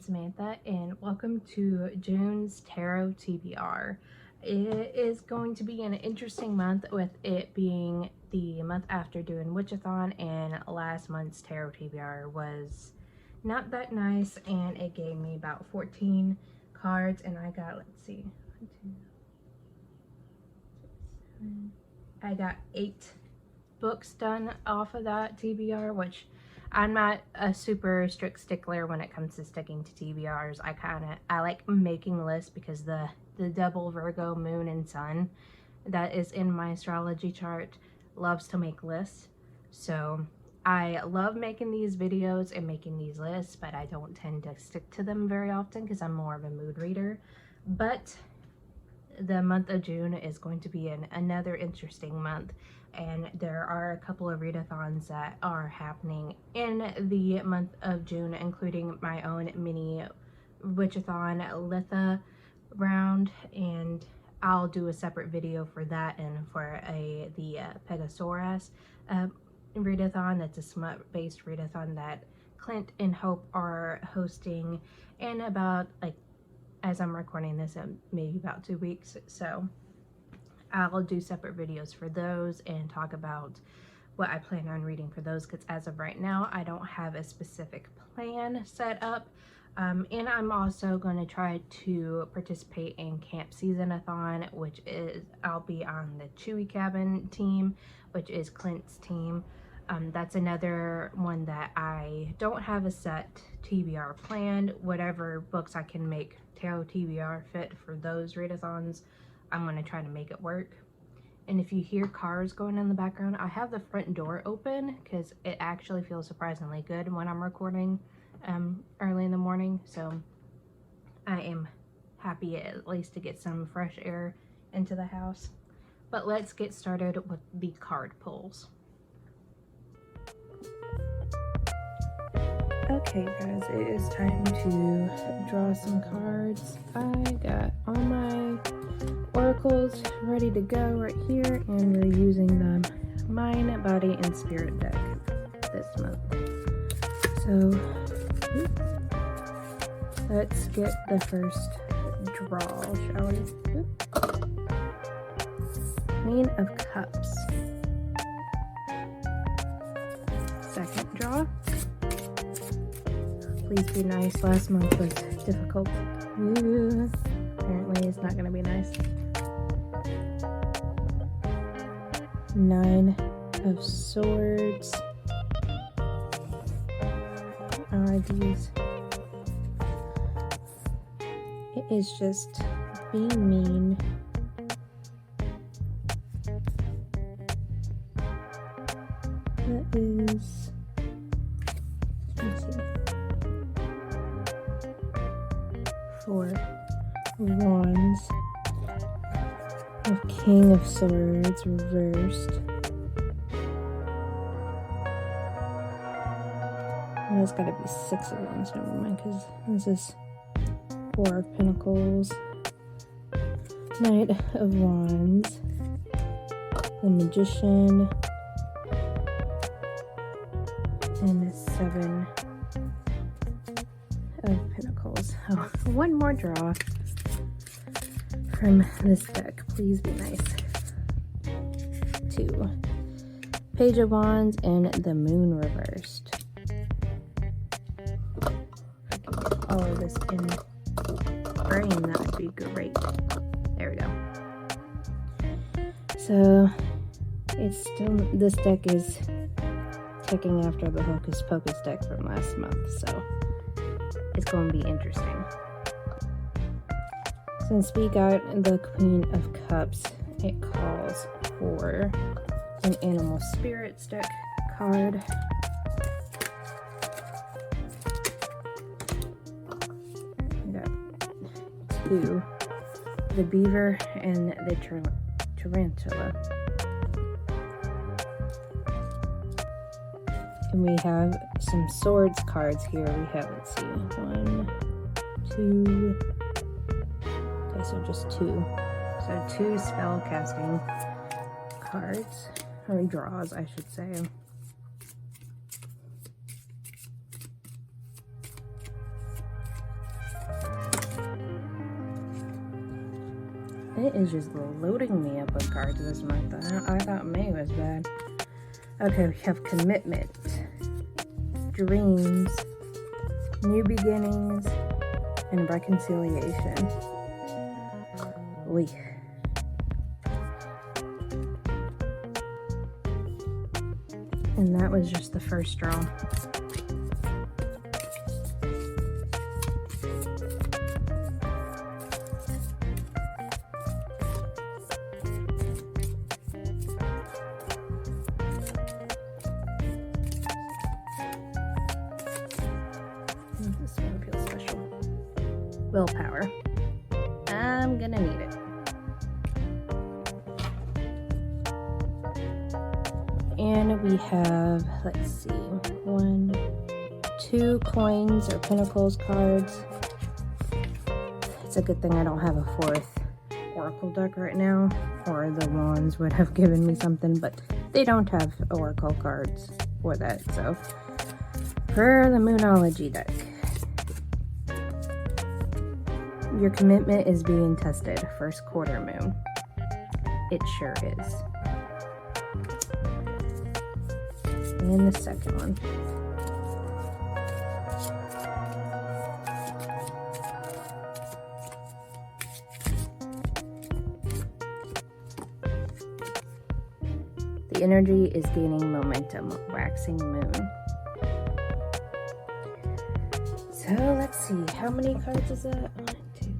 Samantha, and welcome to June's Tarot TBR. It is going to be an interesting month, with it being the month after doing Witchathon, and last month's Tarot TBR was not that nice, and it gave me about 14 cards, and I got, let's see, 1, 2, 6, 7, I got 8 books done off of that TBR, which I'm not a super strict stickler when it comes to sticking to TBRs. I like making lists because the double Virgo moon and sun that is in my astrology chart loves to make lists. So I love making these videos and making these lists, but I don't tend to stick to them very often because I'm more of a mood reader. But the month of June is going to be another interesting month, and there are a couple of readathons that are happening in the month of June, including my own mini Witchathon Litha round, and I'll do a separate video for that and for the Pegasaurus readathon. That's a smut-based readathon that Clint and Hope are hosting in about, like, as I'm recording this, maybe about 2 weeks. So I'll do separate videos for those and talk about what I plan on reading for those, because as of right now I don't have a specific plan set up. And I'm also going to try to participate in Camp Season-a-thon, which is, I'll be on the Chewy Cabin team, which is Clint's team. That's another one that I don't have a set TBR planned. Whatever books I can make tarot TBR fit for those readathons, I'm going to try to make it work. And if you hear cars going in the background, I have the front door open because it actually feels surprisingly good when I'm recording early in the morning. So I am happy at least to get some fresh air into the house. But let's get started with the card pulls. Okay guys, it is time to draw some cards. I got all my oracles ready to go right here, and we're using the Mind, Body, and Spirit deck this month. So let's get the first draw, shall we? Queen of Cups. Second draw. Please be nice. Last month was difficult. Ooh, apparently it's not going to be nice. 9 of Swords. These. It is just being mean. That is, let's see, 4 Wands, of King of Swords reversed. And there's got to be 6 of Wands, never mind, because this is 4 of Pentacles, Knight of Wands, the Magician, and the 7 of Pentacles. Oh, one more draw from this deck. Please be nice. 2 Page of Wands and the Moon reversed. If I can get all of this in frame, that would be great. There we go. So it's still, this deck is taking after the Hocus Pocus deck from last month, so it's going to be interesting. Since we got the Queen of Cups, it calls for an Animal Spirits deck card. We got 2, the Beaver and the Tarantula. And we have some Swords cards here. We have, let's see, 1, 2, okay, so just 2. So 2 spell casting cards, or draws, I should say. It is just loading me up with cards this month. I thought May was bad. Okay, we have commitment, dreams, new beginnings, and reconciliation. Oy. And that was just the first draw. This one feels special. Willpower. I'm gonna need it. And we have, let's see, 2 coins or pinnacles cards. It's a good thing I don't have a 4th oracle deck right now, or the wands would have given me something, but they don't have oracle cards for that. So for the Moonology deck, your commitment is being tested. First quarter moon. It sure is. And the second one. The energy is gaining momentum, waxing moon. So let's see, how many cards is that? 1, 2.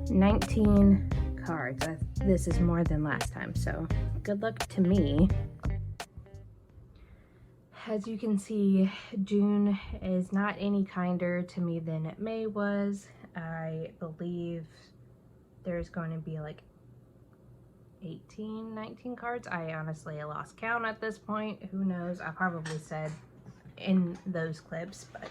19 cards. This is more than last time, so good luck to me. As you can see, June is not any kinder to me than May was. I believe there's going to be like 18, 19 cards. I honestly lost count at this point. Who knows? I probably said in those clips, but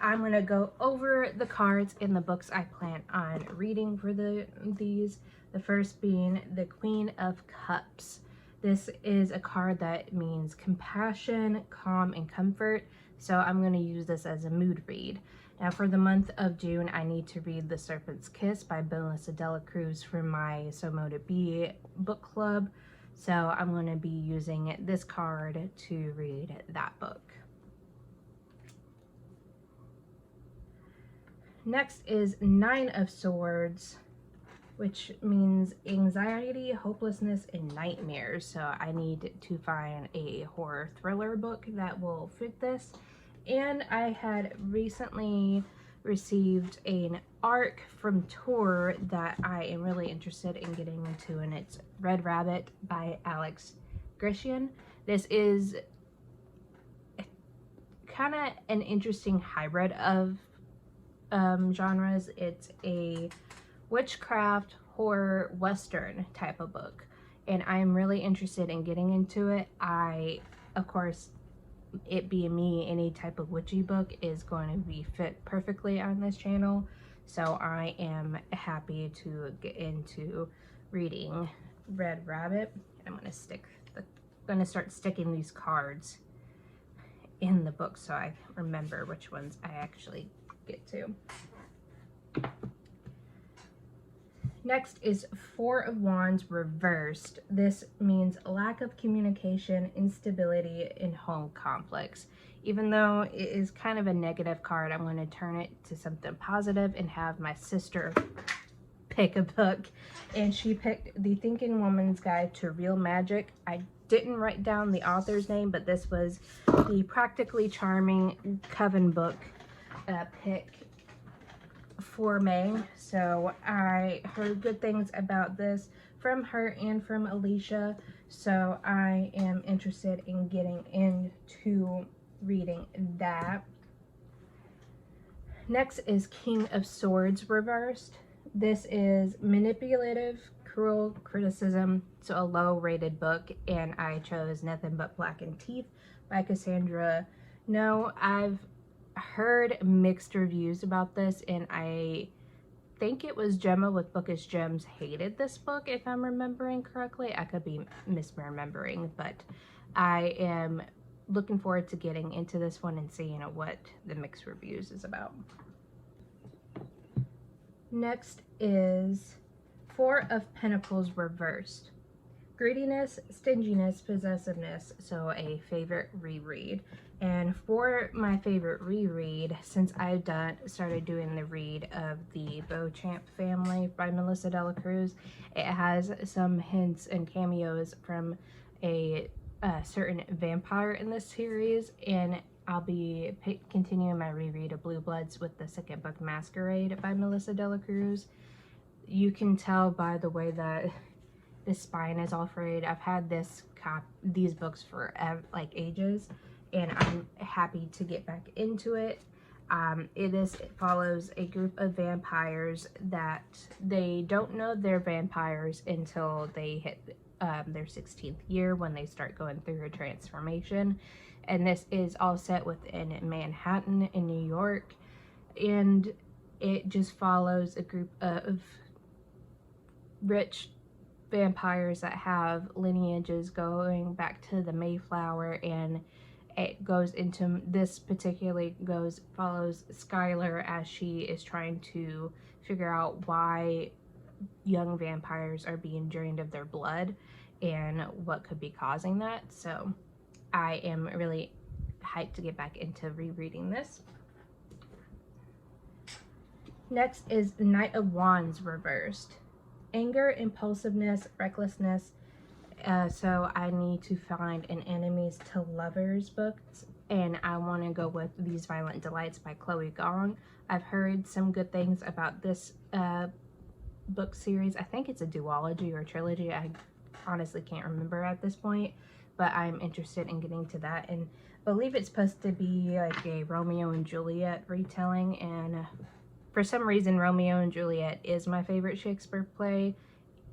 I'm going to go over the cards in the books I plan on reading for these. The first being the Queen of Cups. This is a card that means compassion, calm, and comfort. So I'm going to use this as a mood read. Now for the month of June, I need to read The Serpent's Kiss by Melissa Dela Cruz from my So Mo to Be book club. So I'm going to be using this card to read that book. Next is 9 of Swords, which means anxiety, hopelessness, and nightmares. So I need to find a horror thriller book that will fit this. And I had recently received an arc from Tor that I am really interested in getting into, and it's Red Rabbit by Alex Grecian. This is kind of an interesting hybrid of genres. It's a witchcraft, horror, western type of book, and I'm really interested in getting into it. Of course, it being me, any type of witchy book is going to be fit perfectly on this channel, so I am happy to get into reading Red Rabbit. I'm going to start sticking these cards in the book so I remember which ones I actually get to. Next is 4 of Wands reversed. This means lack of communication, instability, and home conflicts. Even though it is kind of a negative card, I'm going to turn it to something positive and have my sister pick a book. And she picked The Thinking Woman's Guide to Real Magic. I didn't write down the author's name, but this was the Practically Charming Coven book pick for May. So I heard good things about this from her and from Alicia, so I am interested in getting into reading that. Next is King of Swords reversed. This is manipulative, cruel criticism, so a low-rated book, and I chose Nothing But Blackened Teeth by Cassandra. No, I've heard mixed reviews about this, and I think it was Gemma with Bookish Gems hated this book, if I'm remembering correctly. I could be misremembering, but I am looking forward to getting into this one and seeing what the mixed reviews is about. Next is Four of Pentacles Reversed. Greediness, stinginess, possessiveness, so a favorite reread. And for my favorite reread, since I've started doing the read of the Beauchamp Family by Melissa Dela Cruz, it has some hints and cameos from a certain vampire in this series, and I'll be continuing my reread of Blue Bloods with the second book, Masquerade by Melissa Dela Cruz. You can tell by the way that the spine is all frayed. I've had these books for like ages, and I'm happy to get back into it. It follows a group of vampires that they don't know they're vampires until they hit their 16th year, when they start going through a transformation. And this is all set within Manhattan in New York, and it just follows a group of rich vampires that have lineages going back to the Mayflower, and it goes into follows Skylar as she is trying to figure out why young vampires are being drained of their blood and what could be causing that. So I am really hyped to get back into rereading this. Next is Knight of Wands Reversed. Anger, impulsiveness, recklessness. So I need to find an enemies to lovers book, and I want to go with These Violent Delights by Chloe Gong. I've heard some good things about this book series. I think it's a duology or trilogy. I honestly can't remember at this point, but I'm interested in getting to that, and believe it's supposed to be like a Romeo and Juliet retelling. And for some reason, Romeo and Juliet is my favorite Shakespeare play,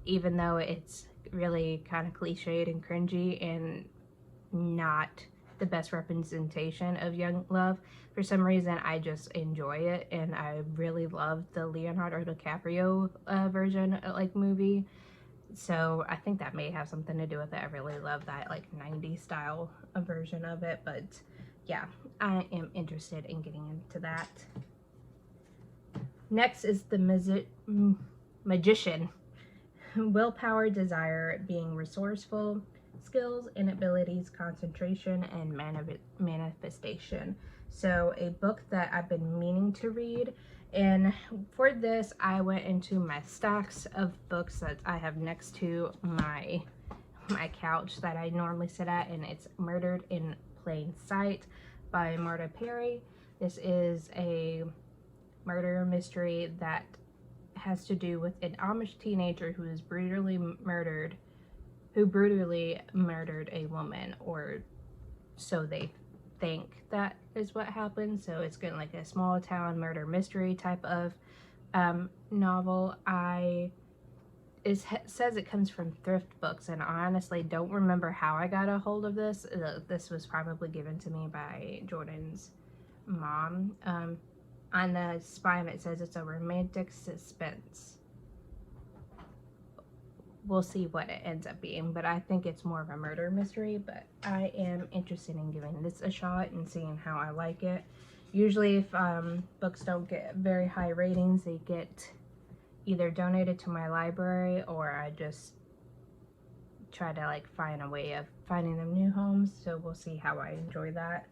even though it's really kind of cliched and cringy and not the best representation of young love. For some reason, I just enjoy it, and I really love the Leonardo DiCaprio version movie. So I think that may have something to do with it. I really love that 90s style version of it. But yeah, I am interested in getting into that. Next is The Magician. Willpower, desire, being resourceful, skills and abilities, concentration, and manifestation. So a book that I've been meaning to read. And for this, I went into my stacks of books that I have next to my couch that I normally sit at, and it's Murdered in Plain Sight by Marta Perry. This is a murder mystery that has to do with an Amish teenager who brutally murdered a woman, or so they think that is what happened. So it's getting like a small town murder mystery type of novel. It says it comes from Thrift Books, and I honestly don't remember how I got a hold of this. This was probably given to me by Jordan's mom. On the spine it says it's a romantic suspense. We'll see what it ends up being, but I think it's more of a murder mystery. But I am interested in giving this a shot and seeing how I like it. Usually if books don't get very high ratings, they get either donated to my library, or I just try to find a way of finding them new homes. So we'll see how I enjoy that.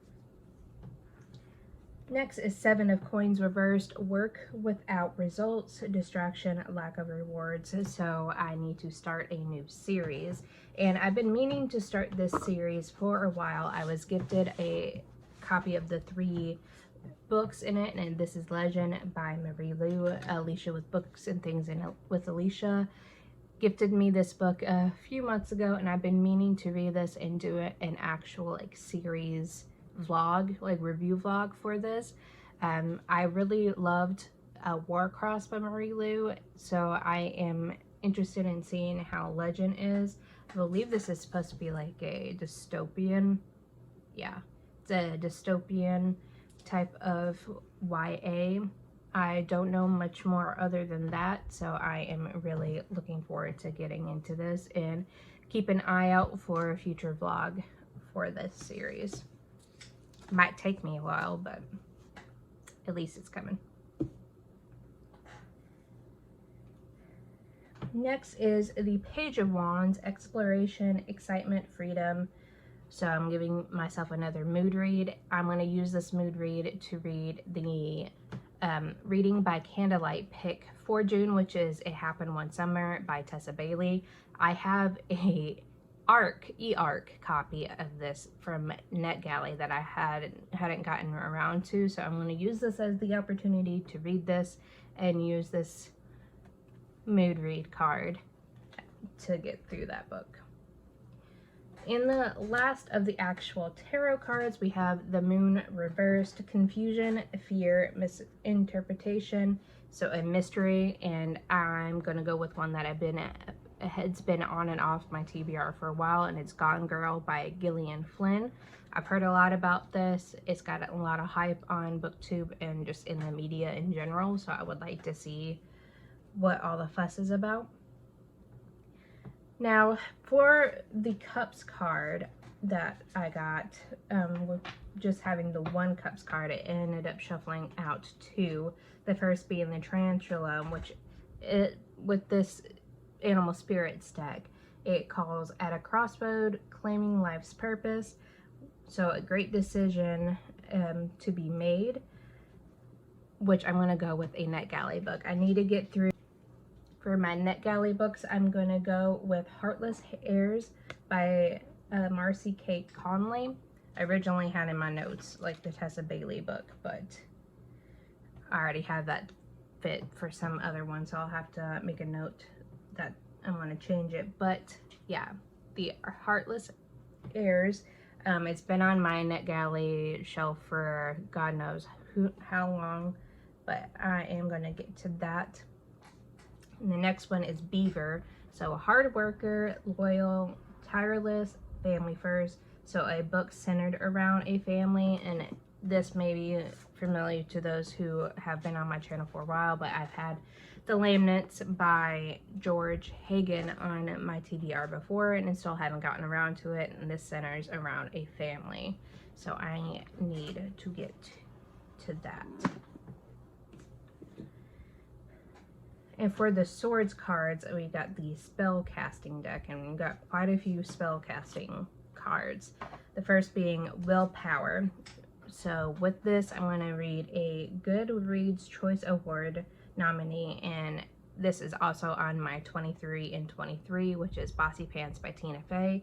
Next is Seven of Coins Reversed. Work without results, distraction, lack of rewards. So I need to start a new series, and I've been meaning to start this series for a while. I was gifted a copy of the 3 books in it, and this is Legend by Marie Lu. Alicia with Books and Things with Alicia gifted me this book a few months ago, and I've been meaning to read this and do an actual series vlog, review vlog for this. I really loved Warcross by Marie Lu, so I am interested in seeing how Legend is. I believe this is supposed to be like a dystopian, yeah, it's a dystopian type of YA. I don't know much more other than that, so I am really looking forward to getting into this, and keep an eye out for a future vlog for this series. Might take me a while, but at least it's coming. Next is the Page of Wands, Exploration, Excitement, Freedom. So I'm giving myself another mood read. I'm going to use this mood read to read the Reading by Candlelight pick for June, which is It Happened One Summer by Tessa Bailey. I have a e-arc copy of this from NetGalley that I hadn't gotten around to, so I'm going to use this as the opportunity to read this and use this mood read card to get through that book. In the last of the actual tarot cards, we have the Moon reversed, Confusion, Fear, Misinterpretation, so a mystery, and I'm going to go with one that it's been on and off my TBR for a while, and it's Gone Girl by Gillian Flynn. I've heard a lot about this. It's got a lot of hype on BookTube and just in the media in general, so I would like to see what all the fuss is about. Now, for the Cups card that I got, with just having the one Cups card, it ended up shuffling out two. The first being the Tarantula, which with this Animal Spirits deck, it calls At a Crossroad, Claiming Life's Purpose. So a great decision to be made, which I'm going to go with a NetGalley book. I need to get through. For my NetGalley books, I'm going to go with Heartless Heirs by Marcy Kate Conley. I originally had in my notes like the Tessa Bailey book, but I already have that fit for some other one, so I'll have to make a note that I'm going to change it. But yeah, the Heartless Heirs, it's been on my NetGalley shelf for God knows how long, but I am going to get to that. And the next one is Beaver. So a hard worker, loyal, tireless, family first. So a book centered around a family, and this may be familiar to those who have been on my channel for a while, but I've had The Laments by George Hagen on my TBR before, and I still haven't gotten around to it, and this centers around a family. So I need to get to that. And for the Swords cards, we got the spell casting deck, and we've got quite a few spell casting cards. The first being Willpower. So with this, I'm going to read a Goodreads Choice Award nominee, and this is also on my 23 in 23, which is Bossy Pants by Tina Fey.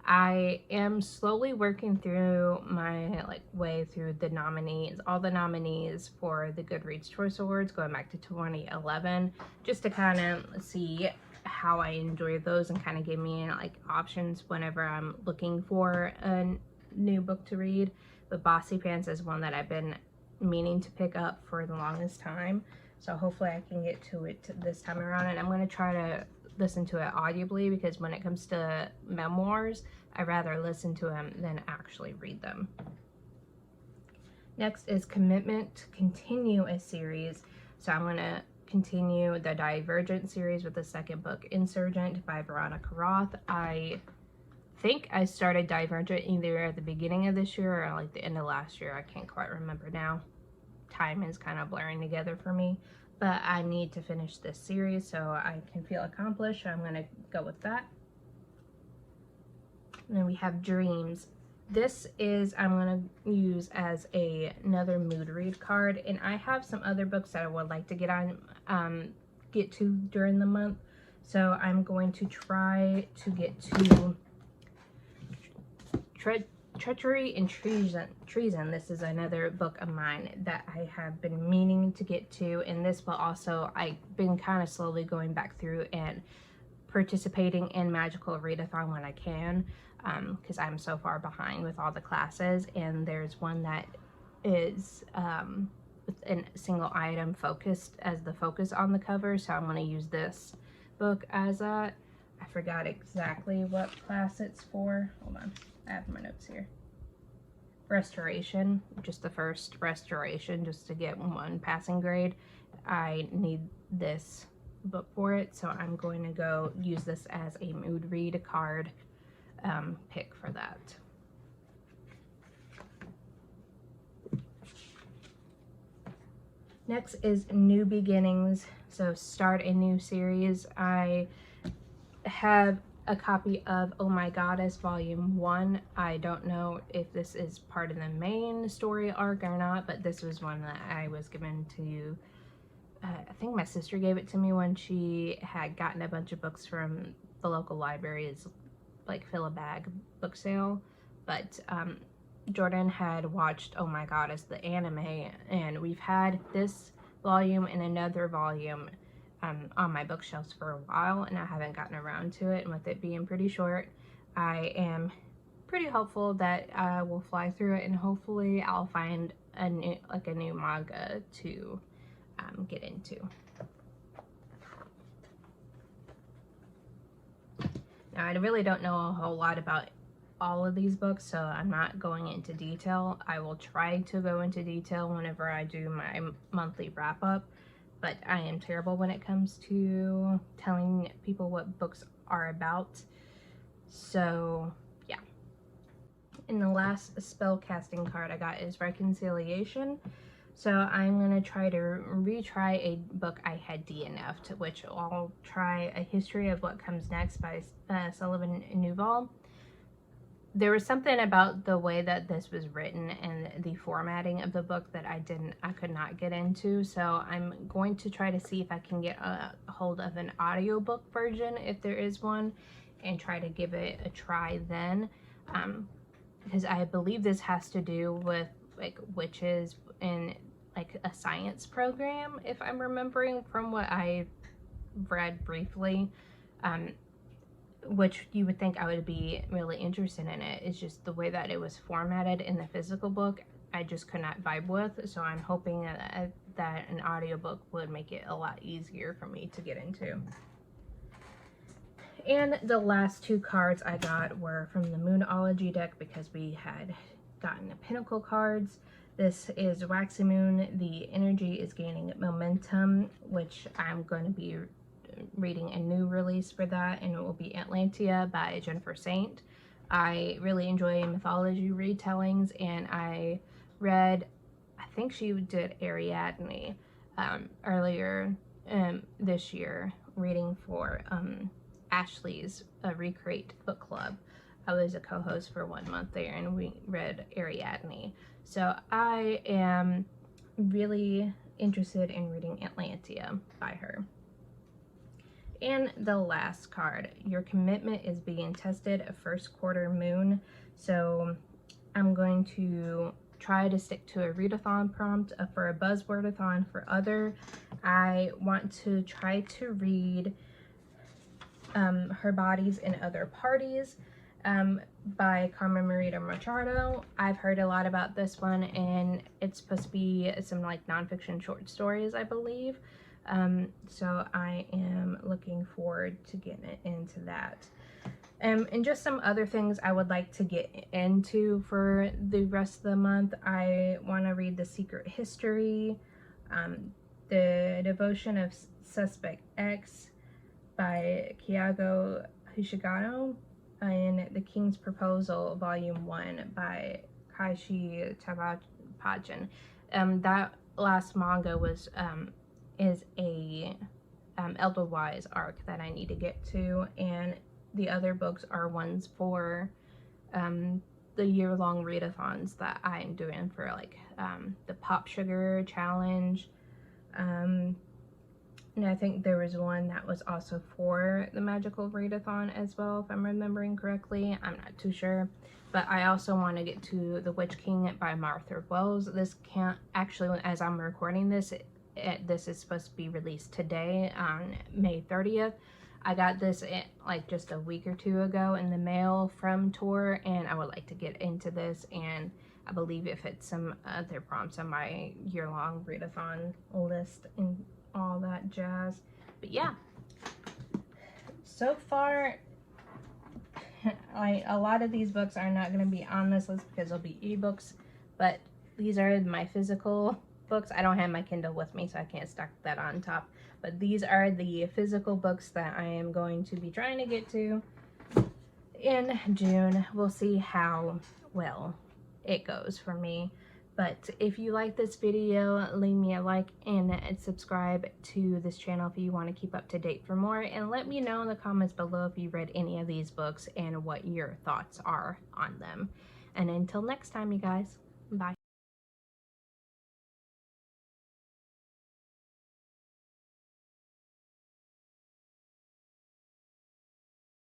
I am slowly working through my way through the nominees, all the nominees for the Goodreads Choice Awards going back to 2011, just to kind of see how I enjoy those and kind of give me options whenever I'm looking for a new book to read. But Bossy Pants is one that I've been meaning to pick up for the longest time, so hopefully I can get to it this time around, and I'm going to try to listen to it audibly, because when it comes to memoirs, I'd rather listen to them than actually read them. Next is Commitment to Continue a Series. So I'm going to continue the Divergent series with the second book, Insurgent by Veronica Roth. I think I started Divergent either at the beginning of this year or the end of last year. I can't quite remember now. Time is kind of blurring together for me. But I need to finish this series so I can feel accomplished. I'm going to go with that. And then we have Dreams. This is, I'm going to use as another mood read card. And I have some other books that I would like to get to during the month. So I'm going to try to get to Treachery and Treason. This is another book of mine that I have been meaning to get to, and this will also, I've been kind of slowly going back through and participating in Magical Readathon when I can, because I'm so far behind with all the classes, and there's one that is with a single item focused as the focus on the cover, so I'm going to use this book as a, I forgot exactly what class it's for. Hold on. I have my notes here. Restoration, just the first restoration, just to get one passing grade. I need this book for it, so I'm going to go use this as a mood read card pick for that. Next is New Beginnings, so start a new series. I have a copy of Oh My Goddess Volume 1. I don't know if this is part of the main story arc or not, but this was one that I was given to, I think my sister gave it to me when she had gotten a bunch of books from the local libraries, like fill a bag book sale. But Jordan had watched Oh My Goddess, the anime, and we've had this volume and another volume on my bookshelves for a while, and I haven't gotten around to it. And with it being pretty short, I am pretty hopeful that I will fly through it, and hopefully I'll find a new manga to get into. Now, I really don't know a whole lot about all of these books, so I'm not going into detail. I will try to go into detail whenever I do my monthly wrap-up, but I am terrible when it comes to telling people what books are about. So, yeah. And the last spell casting card I got is Reconciliation. So I'm going to try to retry a book I had DNF'd, which I'll try A History of What Comes Next by Sullivan Newvall. There was something about the way that this was written and the formatting of the book that I could not get into. So I'm going to try to see if I can get a hold of an audiobook version, if there is one, and try to give it a try then. Because I believe this has to do with like witches in like a science program, if I'm remembering from what I read briefly. Which you would think I would be really interested in it. It's just the way that it was formatted in the physical book, I just could not vibe with. So I'm hoping that an audiobook would make it a lot easier for me to get into. And the last two cards I got were from the Moonology deck because we had gotten the Pinnacle cards. This is Waxy Moon. The energy is gaining momentum, which I'm going to be reading a new release for that, and it will be Atlantia by Jennifer Saint. I really enjoy mythology retellings, and I read, I think she did Ariadne earlier this year, reading for Ashley's Recreate book club. I was a co-host for 1 month there, and we read Ariadne. So I am really interested in reading Atlantia by her. And the last card, Your Commitment is Being Tested, a First Quarter Moon. So I'm going to try to stick to a readathon prompt for a buzzwordathon for other. I want to try to read Her Bodies in Other Parties by Carmen Marita Machado. I've heard a lot about this one, and it's supposed to be some like nonfiction short stories, I believe. So I am looking forward to getting into that. And just some other things I would like to get into for the rest of the month. I want to read The Secret History, The Devotion of Suspect X by Kiago Hishigano, and The King's Proposal Volume 1 by Kaishi Tabajin. That last manga was is a Elderwise arc that I need to get to, and the other books are ones for the year-long readathons that I'm doing for like the Pop Sugar Challenge, and I think there was one that was also for the Magical Readathon as well, if I'm remembering correctly. I'm not too sure. But I also want to get to The Witch King by Martha Wells. This can't actually, as I'm recording this, this is supposed to be released today on May 30th. I got this like just a week or two ago in the mail from Tor, and I would like to get into this, and I believe it fits some other prompts on my year-long readathon list and all that jazz. But yeah, so far a lot of these books are not going to be on this list because they'll be ebooks, but these are my physical books. I don't have my Kindle with me, so I can't stack that on top, but these are the physical books that I am going to be trying to get to in June. We'll see how well it goes for me, But if you like this video, leave me a like and subscribe to this channel if you want to keep up to date for more. And let me know in the comments below if you read any of these books and what your thoughts are on them. And until next time, you guys.